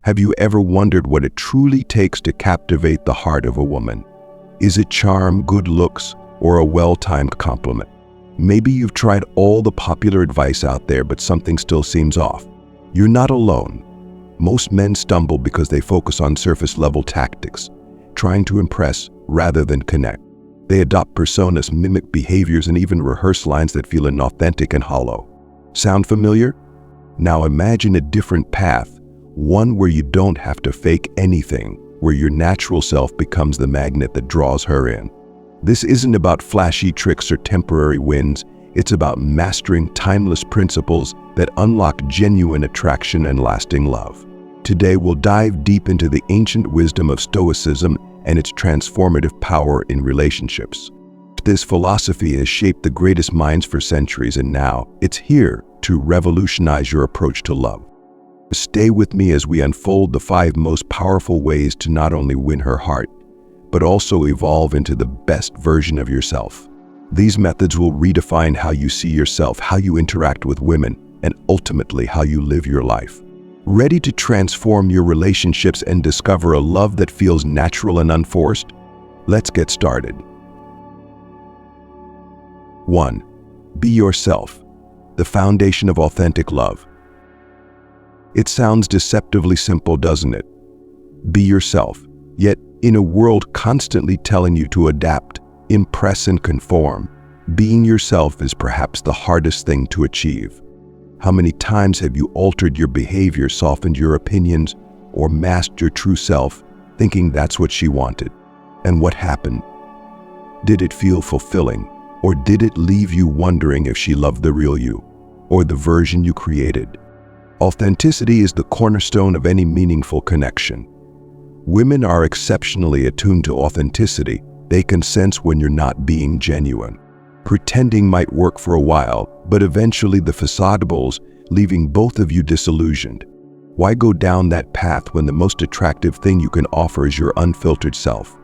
Have you ever wondered what it truly takes to captivate the heart of a woman? Is it charm, good looks, or a well-timed compliment? Maybe you've tried all the popular advice out there, but something still seems off. You're not alone. Most men stumble because they focus on surface-level tactics, trying to impress rather than connect. They adopt personas, mimic behaviors, and even rehearse lines that feel inauthentic and hollow. Sound familiar? Now imagine a different path, one where you don't have to fake anything, where your natural self becomes the magnet that draws her in. This isn't about flashy tricks or temporary wins. It's about mastering timeless principles that unlock genuine attraction and lasting love. Today, we'll dive deep into the ancient wisdom of Stoicism and its transformative power in relationships. This philosophy has shaped the greatest minds for centuries, and now it's here to revolutionize your approach to love. Stay with me as we unfold the 5 most powerful ways to not only win her heart, but also evolve into the best version of yourself. These methods will redefine how you see yourself, how you interact with women, and ultimately how you live your life. Ready to transform your relationships and discover a love that feels natural and unforced? Let's get started. 1. Be yourself, the foundation of authentic love. It sounds deceptively simple, doesn't it? Be yourself, yet in a world constantly telling you to adapt, impress, and conform, being yourself is perhaps the hardest thing to achieve. How many times have you altered your behavior, softened your opinions, or masked your true self, thinking that's what she wanted? And what happened? Did it feel fulfilling, or did it leave you wondering if she loved the real you, or the version you created? Authenticity is the cornerstone of any meaningful connection. Women are exceptionally attuned to authenticity. They can sense when you're not being genuine. Pretending might work for a while, but eventually the facade bulls, leaving both of you disillusioned. Why go down that path when the most attractive thing you can offer is your unfiltered self?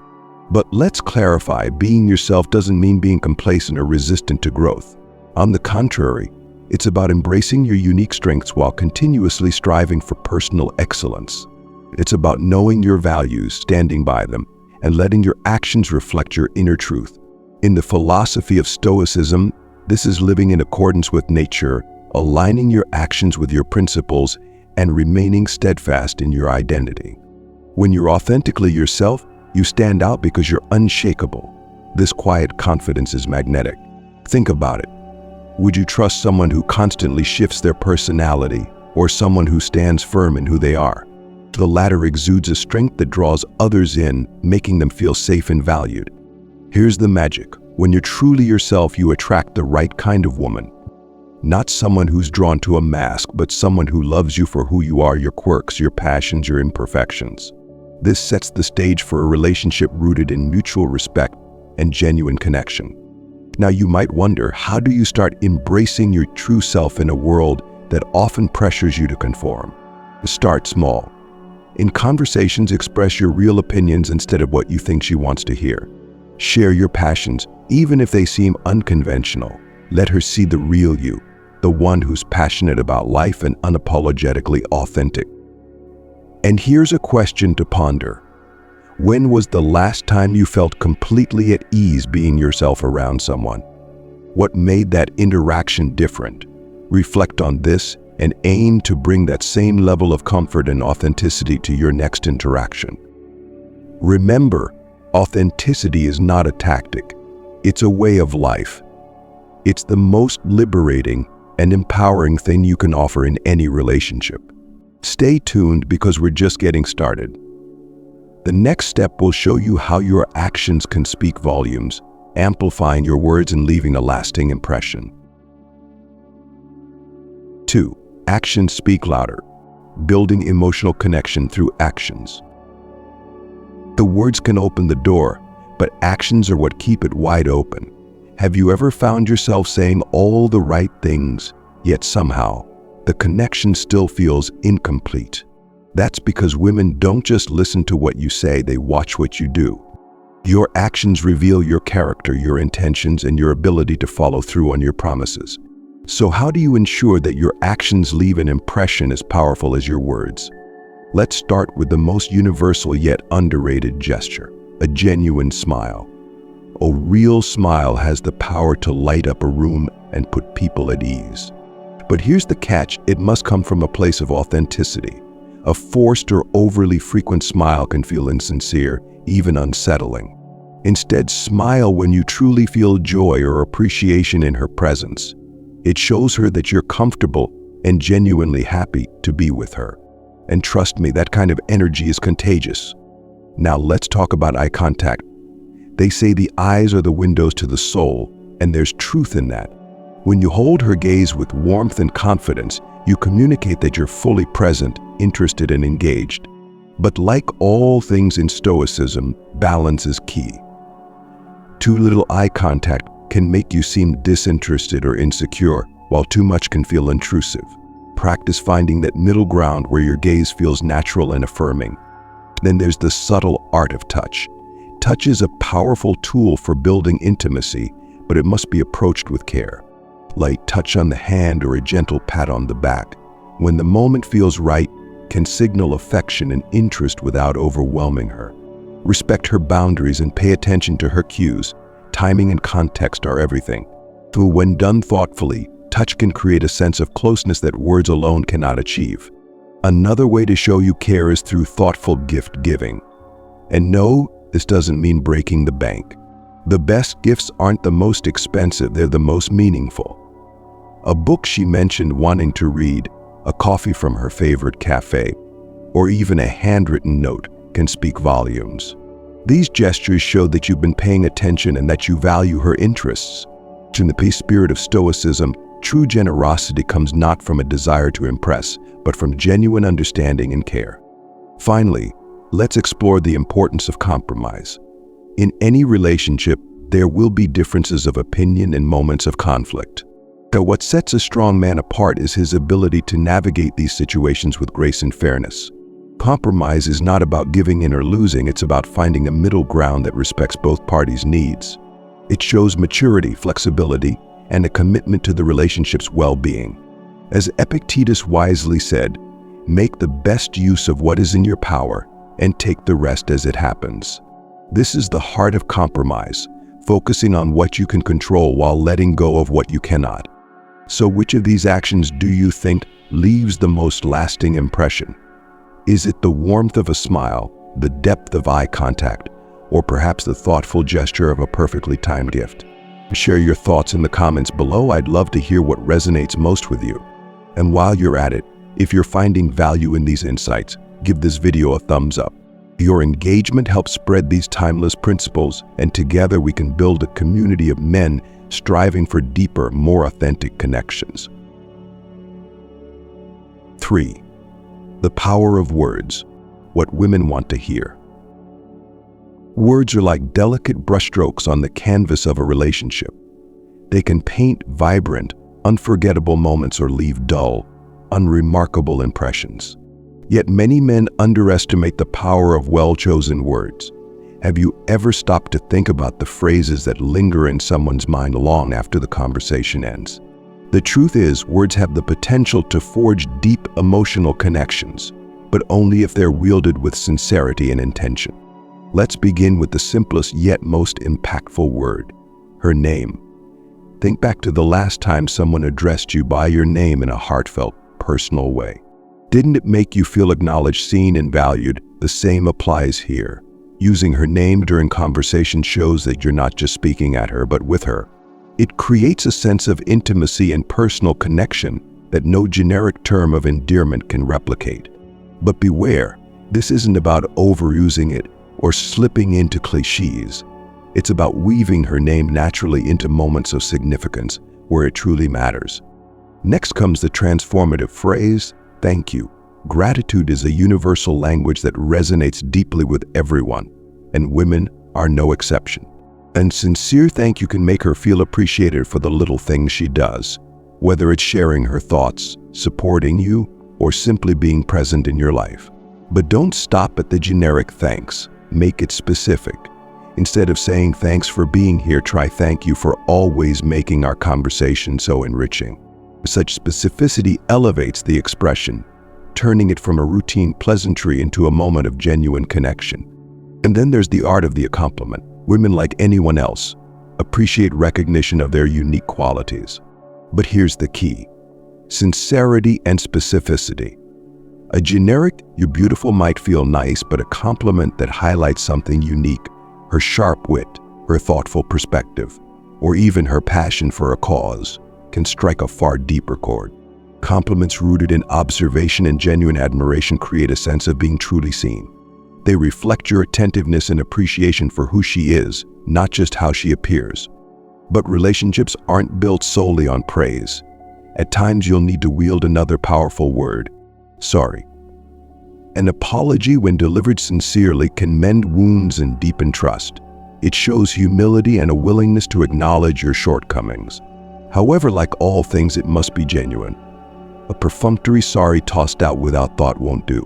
But let's clarify, being yourself doesn't mean being complacent or resistant to growth. On the contrary, it's about embracing your unique strengths while continuously striving for personal excellence. It's about knowing your values, standing by them, and letting your actions reflect your inner truth. In the philosophy of Stoicism, this is living in accordance with nature, aligning your actions with your principles, and remaining steadfast in your identity. When you're authentically yourself, you stand out because you're unshakable. This quiet confidence is magnetic. Think about it. Would you trust someone who constantly shifts their personality, or someone who stands firm in who they are? The latter exudes a strength that draws others in, making them feel safe and valued. Here's the magic. When you're truly yourself, you attract the right kind of woman. Not someone who's drawn to a mask, but someone who loves you for who you are, your quirks, your passions, your imperfections. This sets the stage for a relationship rooted in mutual respect and genuine connection. Now you might wonder, how do you start embracing your true self in a world that often pressures you to conform? Start small. In conversations, express your real opinions instead of what you think she wants to hear. Share your passions, even if they seem unconventional. Let her see the real you, the one who's passionate about life and unapologetically authentic. And here's a question to ponder. When was the last time you felt completely at ease being yourself around someone? What made that interaction different? Reflect on this and aim to bring that same level of comfort and authenticity to your next interaction. Remember, authenticity is not a tactic. It's a way of life. It's the most liberating and empowering thing you can offer in any relationship. Stay tuned because we're just getting started. The next step will show you how your actions can speak volumes, amplifying your words and leaving a lasting impression. 2. Actions speak louder. Building emotional connection through actions. The words can open the door, but actions are what keep it wide open. Have you ever found yourself saying all the right things, yet somehow the connection still feels incomplete? That's because women don't just listen to what you say, they watch what you do. Your actions reveal your character, your intentions, and your ability to follow through on your promises. So how do you ensure that your actions leave an impression as powerful as your words? Let's start with the most universal yet underrated gesture, a genuine smile. A real smile has the power to light up a room and put people at ease. But here's the catch: it must come from a place of authenticity. A forced or overly frequent smile can feel insincere, even unsettling. Instead, smile when you truly feel joy or appreciation in her presence. It shows her that you're comfortable and genuinely happy to be with her. And trust me, that kind of energy is contagious. Now let's talk about eye contact. They say the eyes are the windows to the soul, and there's truth in that. When you hold her gaze with warmth and confidence, you communicate that you're fully present, interested, and engaged. But like all things in Stoicism, balance is key. Too little eye contact can make you seem disinterested or insecure, while too much can feel intrusive. Practice finding that middle ground where your gaze feels natural and affirming. Then there's the subtle art of touch. Touch is a powerful tool for building intimacy, but it must be approached with care. Light touch on the hand or a gentle pat on the back, when the moment feels right, can signal affection and interest without overwhelming her. Respect her boundaries and pay attention to her cues. Timing and context are everything. So when done thoughtfully, touch can create a sense of closeness that words alone cannot achieve. Another way to show you care is through thoughtful gift giving. And no, this doesn't mean breaking the bank. The best gifts aren't the most expensive, they're the most meaningful. A book she mentioned wanting to read, a coffee from her favorite cafe, or even a handwritten note can speak volumes. These gestures show that you've been paying attention and that you value her interests. In the spirit of Stoicism, true generosity comes not from a desire to impress, but from genuine understanding and care. Finally, let's explore the importance of compromise. In any relationship, there will be differences of opinion and moments of conflict. So what sets a strong man apart is his ability to navigate these situations with grace and fairness. Compromise is not about giving in or losing, it's about finding a middle ground that respects both parties' needs. It shows maturity, flexibility, and a commitment to the relationship's well-being. As Epictetus wisely said, make the best use of what is in your power and take the rest as it happens. This is the heart of compromise, focusing on what you can control while letting go of what you cannot. So which of these actions do you think leaves the most lasting impression? Is it the warmth of a smile, the depth of eye contact, or perhaps the thoughtful gesture of a perfectly timed gift? Share your thoughts in the comments below. I'd love to hear what resonates most with you. And while you're at it, if you're finding value in these insights, give this video a thumbs up. Your engagement helps spread these timeless principles, and together we can build a community of men striving for deeper, more authentic connections. 3. The power of words, what women want to hear. Words are like delicate brushstrokes on the canvas of a relationship. They can paint vibrant, unforgettable moments or leave dull, unremarkable impressions. Yet many men underestimate the power of well-chosen words. Have you ever stopped to think about the phrases that linger in someone's mind long after the conversation ends? The truth is, words have the potential to forge deep emotional connections, but only if they're wielded with sincerity and intention. Let's begin with the simplest yet most impactful word, her name. Think back to the last time someone addressed you by your name in a heartfelt, personal way. Didn't it make you feel acknowledged, seen, and valued? The same applies here. Using her name during conversation shows that you're not just speaking at her, but with her. It creates a sense of intimacy and personal connection that no generic term of endearment can replicate. But beware, this isn't about overusing it or slipping into cliches. It's about weaving her name naturally into moments of significance where it truly matters. Next comes the transformative phrase, thank you. Gratitude is a universal language that resonates deeply with everyone, and women are no exception. A sincere thank you can make her feel appreciated for the little things she does, whether it's sharing her thoughts, supporting you, or simply being present in your life. But don't stop at the generic thanks. Make it specific. Instead of saying thanks for being here, try thank you for always making our conversation so enriching. Such specificity elevates the expression, turning it from a routine pleasantry into a moment of genuine connection. And then there's the art of the compliment. Women, like anyone else, appreciate recognition of their unique qualities. But here's the key: sincerity and specificity. A generic "you're beautiful" might feel nice, but a compliment that highlights something unique, her sharp wit, her thoughtful perspective, or even her passion for a cause, can strike a far deeper chord. Compliments rooted in observation and genuine admiration create a sense of being truly seen. They reflect your attentiveness and appreciation for who she is, not just how she appears. But relationships aren't built solely on praise. At times you'll need to wield another powerful word: sorry. An apology, when delivered sincerely, can mend wounds and deepen trust. It shows humility and a willingness to acknowledge your shortcomings. However, like all things, it must be genuine. A perfunctory sorry tossed out without thought won't do.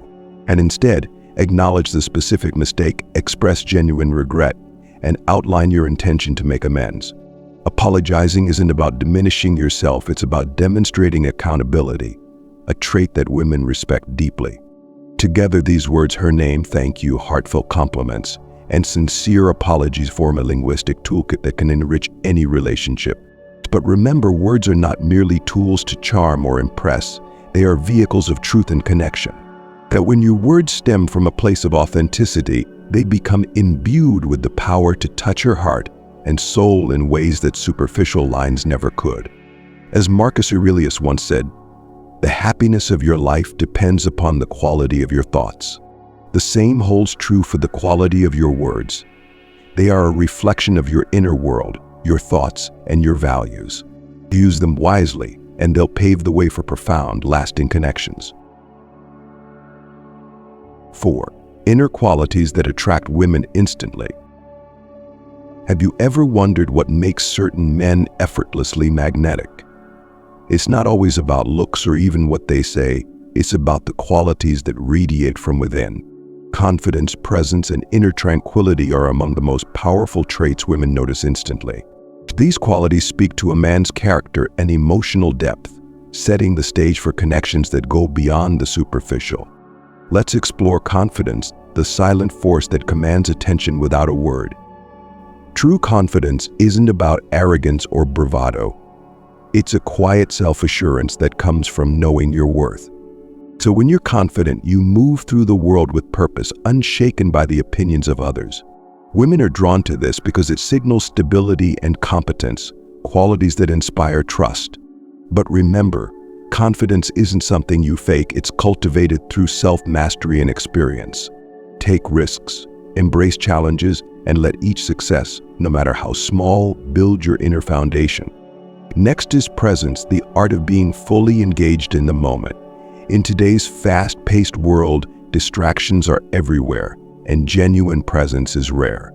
And instead, acknowledge the specific mistake, express genuine regret, and outline your intention to make amends. Apologizing isn't about diminishing yourself, it's about demonstrating accountability, a trait that women respect deeply. Together, these words, her name, thank you, heartfelt compliments, and sincere apologies, form a linguistic toolkit that can enrich any relationship. But remember, words are not merely tools to charm or impress. They are vehicles of truth and connection. That when your words stem from a place of authenticity, they become imbued with the power to touch her heart and soul in ways that superficial lines never could. As Marcus Aurelius once said, "The happiness of your life depends upon the quality of your thoughts." The same holds true for the quality of your words. They are a reflection of your inner world, your thoughts, and your values. Use them wisely, and they'll pave the way for profound, lasting connections. 4. Inner qualities that attract women instantly. Have you ever wondered what makes certain men effortlessly magnetic? It's not always about looks or even what they say. It's about the qualities that radiate from within. Confidence, presence, and inner tranquility are among the most powerful traits women notice instantly. These qualities speak to a man's character and emotional depth, setting the stage for connections that go beyond the superficial. Let's explore confidence, the silent force that commands attention without a word. True confidence isn't about arrogance or bravado. It's a quiet self-assurance that comes from knowing your worth. So when you're confident, you move through the world with purpose, unshaken by the opinions of others. Women are drawn to this because it signals stability and competence, qualities that inspire trust. But remember, confidence isn't something you fake, it's cultivated through self-mastery and experience. Take risks, embrace challenges, and let each success, no matter how small, build your inner foundation. Next is presence, the art of being fully engaged in the moment. In today's fast-paced world, distractions are everywhere, and genuine presence is rare.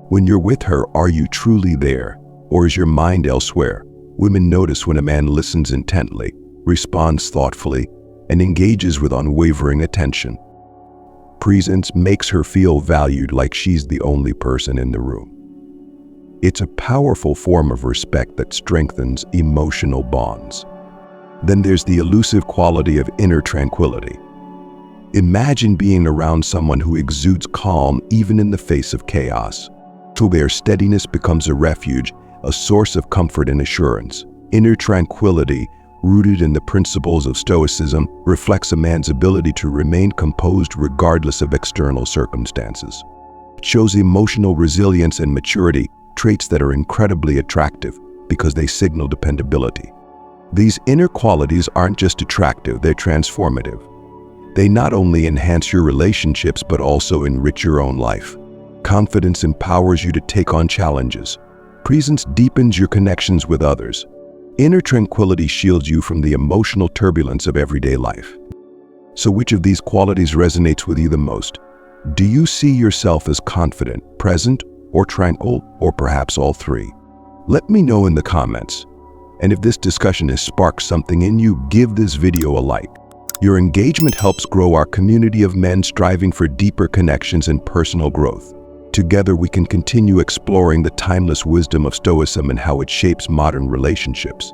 When you're with her, are you truly there, or is your mind elsewhere? Women notice when a man listens intently, responds thoughtfully, and engages with unwavering attention. Presence makes her feel valued, like she's the only person in the room. It's a powerful form of respect that strengthens emotional bonds. Then there's the elusive quality of inner tranquility. Imagine being around someone who exudes calm even in the face of chaos. So their steadiness becomes a refuge, a source of comfort and assurance. Inner tranquility, rooted in the principles of Stoicism, reflects a man's ability to remain composed regardless of external circumstances. It shows emotional resilience and maturity, traits that are incredibly attractive because they signal dependability. These inner qualities aren't just attractive, they're transformative. They not only enhance your relationships but also enrich your own life. Confidence empowers you to take on challenges. Presence deepens your connections with others. Inner tranquility shields you from the emotional turbulence of everyday life. So which of these qualities resonates with you the most? Do you see yourself as confident, present, or tranquil, or perhaps all three? Let me know in the comments. And if this discussion has sparked something in you, give this video a like. Your engagement helps grow our community of men striving for deeper connections and personal growth. Together we can continue exploring the timeless wisdom of Stoicism and how it shapes modern relationships.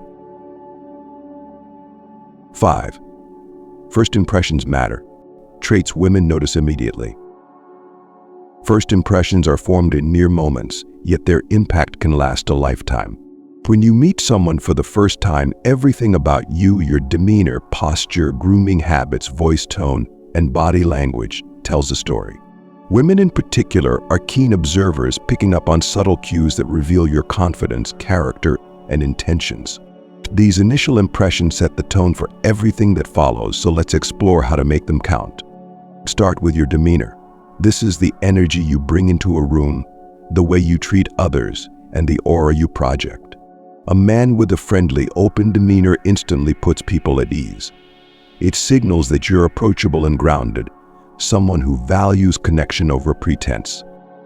5. First impressions matter. Traits women notice immediately. First impressions are formed in mere moments, yet their impact can last a lifetime. When you meet someone for the first time, everything about you, your demeanor, posture, grooming habits, voice tone, and body language tells a story. Women in particular are keen observers, picking up on subtle cues that reveal your confidence, character, and intentions. These initial impressions set the tone for everything that follows, so let's explore how to make them count. Start with your demeanor. This is the energy you bring into a room, the way you treat others, and the aura you project. A man with a friendly, open demeanor instantly puts people at ease. It signals that you're approachable and grounded, someone who values connection over pretense.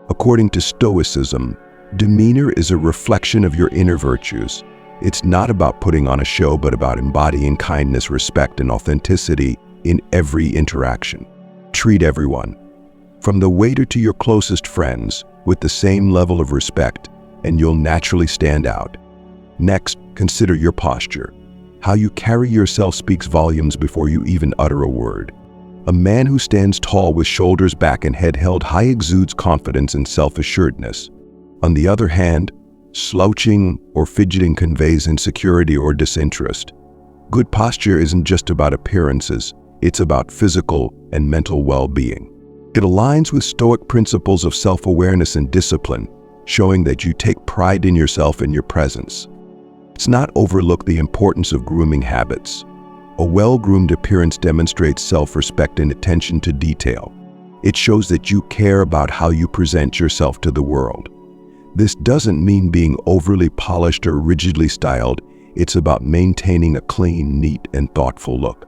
According to Stoicism, demeanor is a reflection of your inner virtues. It's not about putting on a show, but about embodying kindness, respect, and authenticity in every interaction. Treat everyone, from the waiter to your closest friends, with the same level of respect, and you'll naturally stand out. Next, consider your posture. How you carry yourself speaks volumes before you even utter a word. A man who stands tall with shoulders back and head held high exudes confidence and self-assuredness. On the other hand, slouching or fidgeting conveys insecurity or disinterest. Good posture isn't just about appearances, it's about physical and mental well-being. It aligns with Stoic principles of self-awareness and discipline, showing that you take pride in yourself and your presence. Let's not overlook the importance of grooming habits. A well-groomed appearance demonstrates self-respect and attention to detail. It shows that you care about how you present yourself to the world. This doesn't mean being overly polished or rigidly styled. It's about maintaining a clean, neat, and thoughtful look.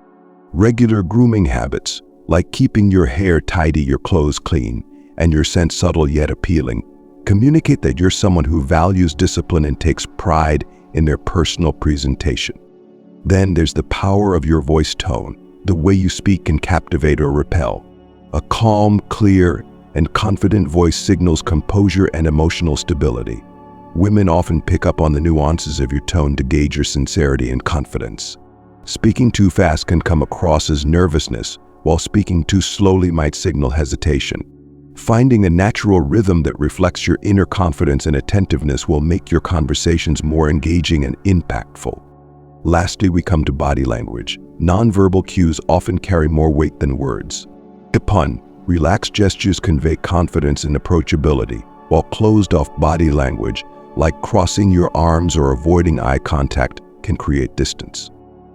Regular grooming habits, like keeping your hair tidy, your clothes clean, and your scent subtle yet appealing, communicate that you're someone who values discipline and takes pride in their personal presentation. Then there's the power of your voice tone. The way you speak can captivate or repel. A calm, clear, and confident voice signals composure and emotional stability. Women often pick up on the nuances of your tone to gauge your sincerity and confidence. Speaking too fast can come across as nervousness, while speaking too slowly might signal hesitation. Finding a natural rhythm that reflects your inner confidence and attentiveness will make your conversations more engaging and impactful. Lastly, we come to body language. Nonverbal cues often carry more weight than words. To pun, relaxed gestures convey confidence and approachability, while closed-off body language, like crossing your arms or avoiding eye contact, can create distance.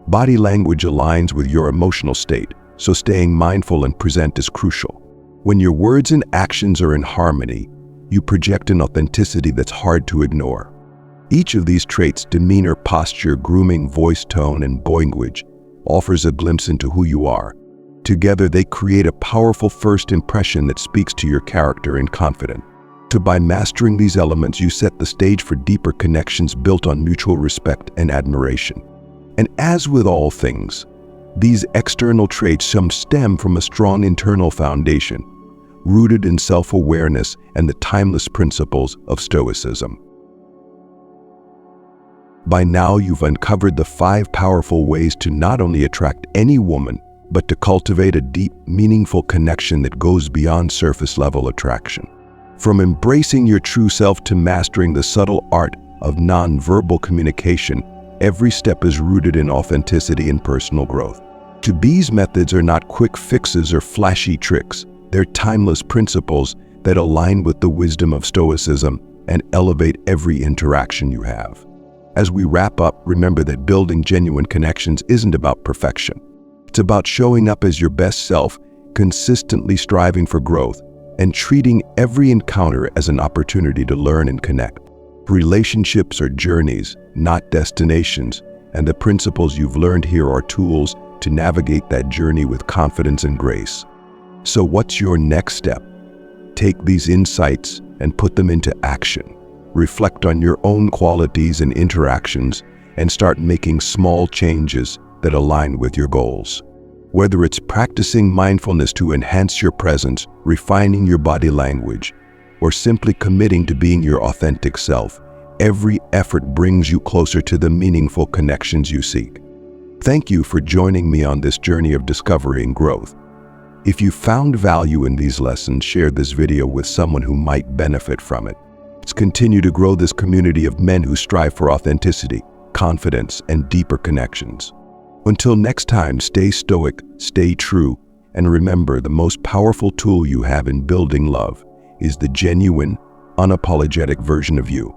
Body language aligns with your emotional state, so staying mindful and present is crucial. When your words and actions are in harmony, you project an authenticity that's hard to ignore. Each of these traits, demeanor, posture, grooming, voice tone, and language, offers a glimpse into who you are. Together, they create a powerful first impression that speaks to your character and confidence. So by mastering these elements, you set the stage for deeper connections built on mutual respect and admiration. And as with all things, these external traits stem from a strong internal foundation, rooted in self-awareness and the timeless principles of Stoicism. By now, you've uncovered the 5 powerful ways to not only attract any woman, but to cultivate a deep, meaningful connection that goes beyond surface-level attraction. From embracing your true self to mastering the subtle art of non-verbal communication, every step is rooted in authenticity and personal growth. These methods are not quick fixes or flashy tricks. They're timeless principles that align with the wisdom of Stoicism and elevate every interaction you have. As we wrap up, remember that building genuine connections isn't about perfection. It's about showing up as your best self, consistently striving for growth, and treating every encounter as an opportunity to learn and connect. Relationships are journeys, not destinations, and the principles you've learned here are tools to navigate that journey with confidence and grace. So what's your next step? Take these insights and put them into action. Reflect on your own qualities and interactions and start making small changes that align with your goals. Whether it's practicing mindfulness to enhance your presence, refining your body language, or simply committing to being your authentic self, every effort brings you closer to the meaningful connections you seek. Thank you for joining me on this journey of discovery and growth. If you found value in these lessons, share this video with someone who might benefit from it. Let's continue to grow this community of men who strive for authenticity, confidence, and deeper connections. Until next time, stay stoic, stay true, and remember, the most powerful tool you have in building love is the genuine, unapologetic version of you.